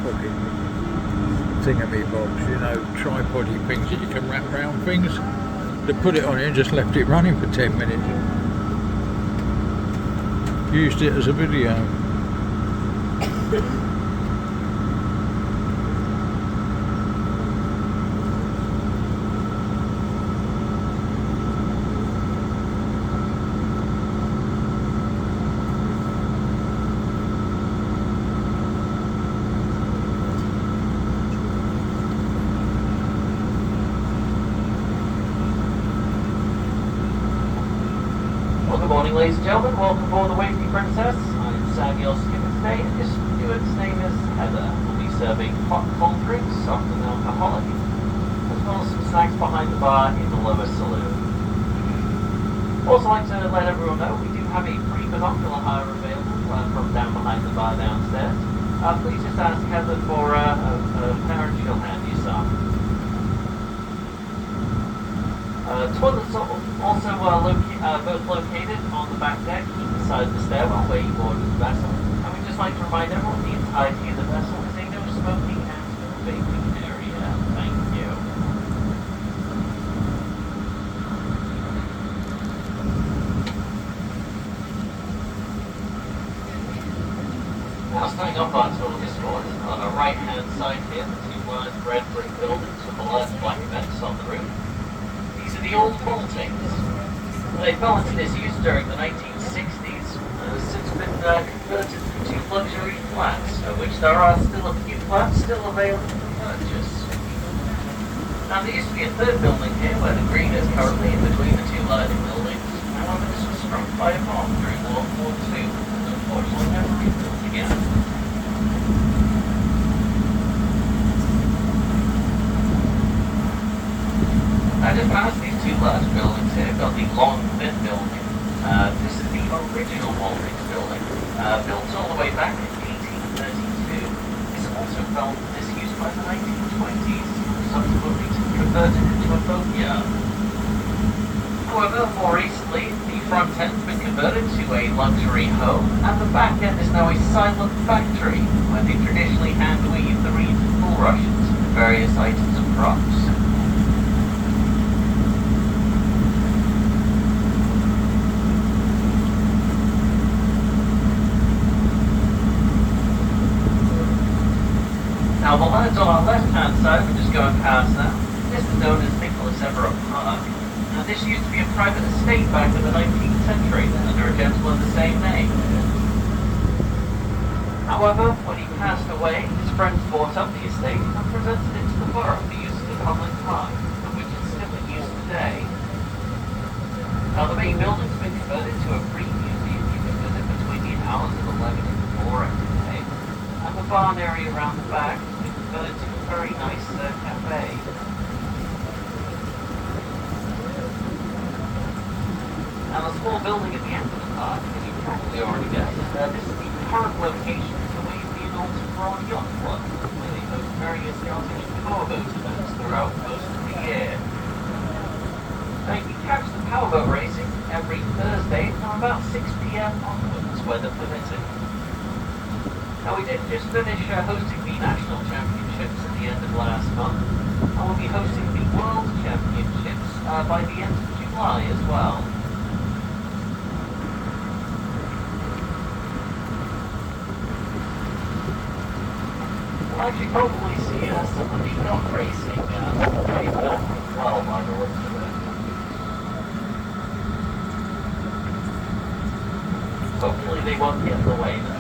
fucking thingamybobs, you know, tripody things that you can wrap around things. They put it on it and just left it running for 10 minutes. Used it as a video. Good morning, ladies and gentlemen. Welcome aboard the Wavy Princess. I'm Sam, your skipper today, and this steward's name is Heather. We'll be serving hot cold drinks, soft and alcoholic, as well as some snacks behind the bar in the lower saloon. Also like to let everyone know we do have a free binocular hire available from down behind the bar downstairs. Please just ask Heather for a pair and she'll hand you some. Toilets are also both located on the back deck, either side of the stairwell where you board the vessel. And we'd just like to remind everyone the entirety of the vessel is a no smoking and no vaping area. Thank you. Now starting off our tour this morning, on our right hand side here, the two large red brick buildings with the large black vents on the roof. The old Baltings. They fell into disuse during the 1960s and have since been converted into luxury flats, of which there are still a few flats still available for purchase. Now there used to be a third building here where the green is currently in between the two larger buildings. However, this was struck by a bomb during World War II and unfortunately never rebuilt again. I just passed these two large buildings here. I've got the long, thin building. This is the original Waltings building, built all the way back in 1832. This also fell into disuse by the 1920s, subsequently converted into a boatyard. However, more recently, the front end has been converted to a luxury home, and the back end is now a silent factory, where they traditionally hand weave the reeds and bulrushes into various items of crops. Now the lads on our left-hand side, we're just going past now, this is known as Nicholas Everett Park. Now this used to be a private estate back in the 19th century, under a gentleman of the same name. However, when he passed away, his friends bought up the estate and presented it to the borough for use as a public park, of which it's still in use today. Now the main building's been converted to a free museum you can visit between the hours of 11 and 4 every day, and the barn area around the back converted to a very nice cafe. Now the small building at the end of the park, as you probably already guessed, this is the current location of the Oulton Broad Yacht Club, where they host various yachting and powerboat events throughout most of the year. Now you can catch the powerboat racing every Thursday from about 6 p.m. onwards, weather permitting. Now we did just finish hosting the National Championships at the end of last month, and we'll be hosting the World Championships by the end of July as well. We'll actually probably see some of the yacht racing pretty well by the looks of it. Hopefully they won't get in the way though.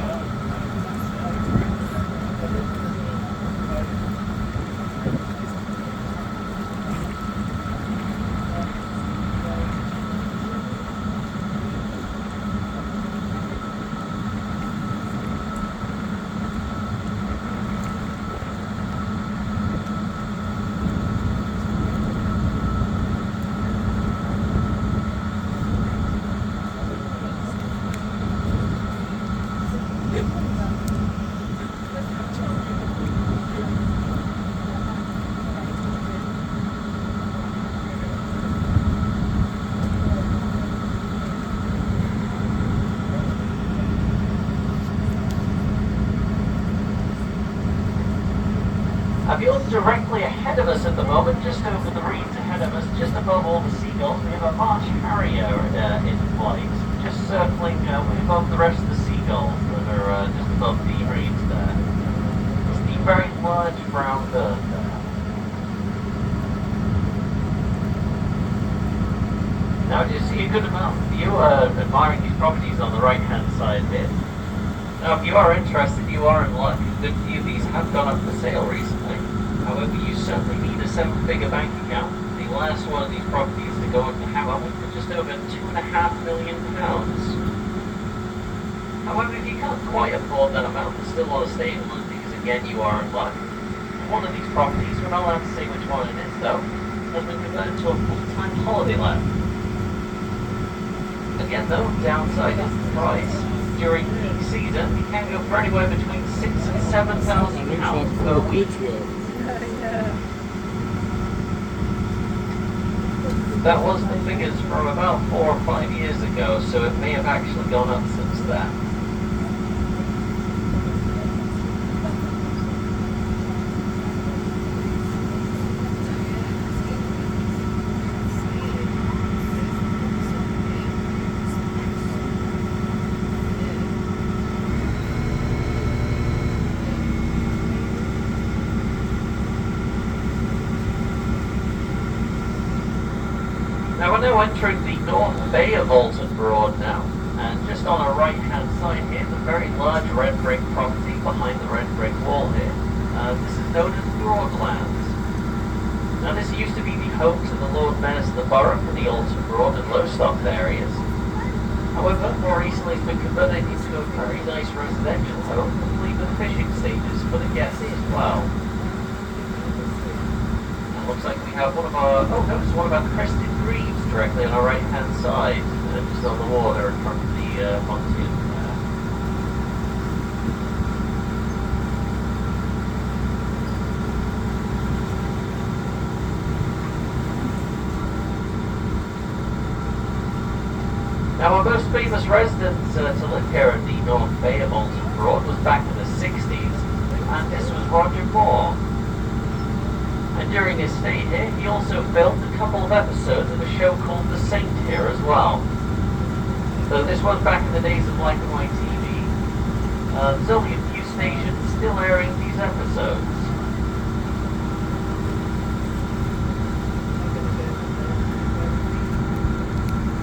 directly ahead of us at the moment, just over the reeds ahead of us, just above all the seagulls, we have a Marsh Harrier in flight, just circling way above the rest of the seagulls that are just above the reeds there. It's the very large brown bird there. Now, do you see a good amount of you admiring these properties on the right-hand side here? Now, if you are interested, you are in luck. A good few of these have gone up for sale recently. However, you certainly need a 7-figure bank account. The last one of these properties to go into Hammond for just over £2.5 million. However, if you can't quite afford that amount and still want to stay in London, because again, you are in luck, one of these properties, we're not allowed to say which one it is though, has been converted to a full-time holiday let. Again though, downside is the price. During peak season, you can go for anywhere between £6,000 and £7,000 per week. That was the figures from about 4 or 5 years ago, so it may have actually gone up since then. Now we're now entering the North Bay of Oulton Broad now, and just on our right-hand side here, the very large red brick property behind the red brick wall here. This is known as Broadlands. Now this used to be the home to the Lord Mayors of the borough for the Oulton Broad and Lowestoft areas. However, more recently it's been converted into a very nice residential home, complete with fishing stages for the guests as well. Looks like we have one of our, notice one of our crested grebes directly on our right hand side, just on the water in front of the pontoon there. Now our most famous resident to live here in the North Bay of Oulton Broad was back in the 60s, and this was Roger Moore. And during his stay here, he also filmed a couple of episodes of a show called The Saint here as well. So this was back in the days of black and white TV. There's only a few stations still airing these episodes.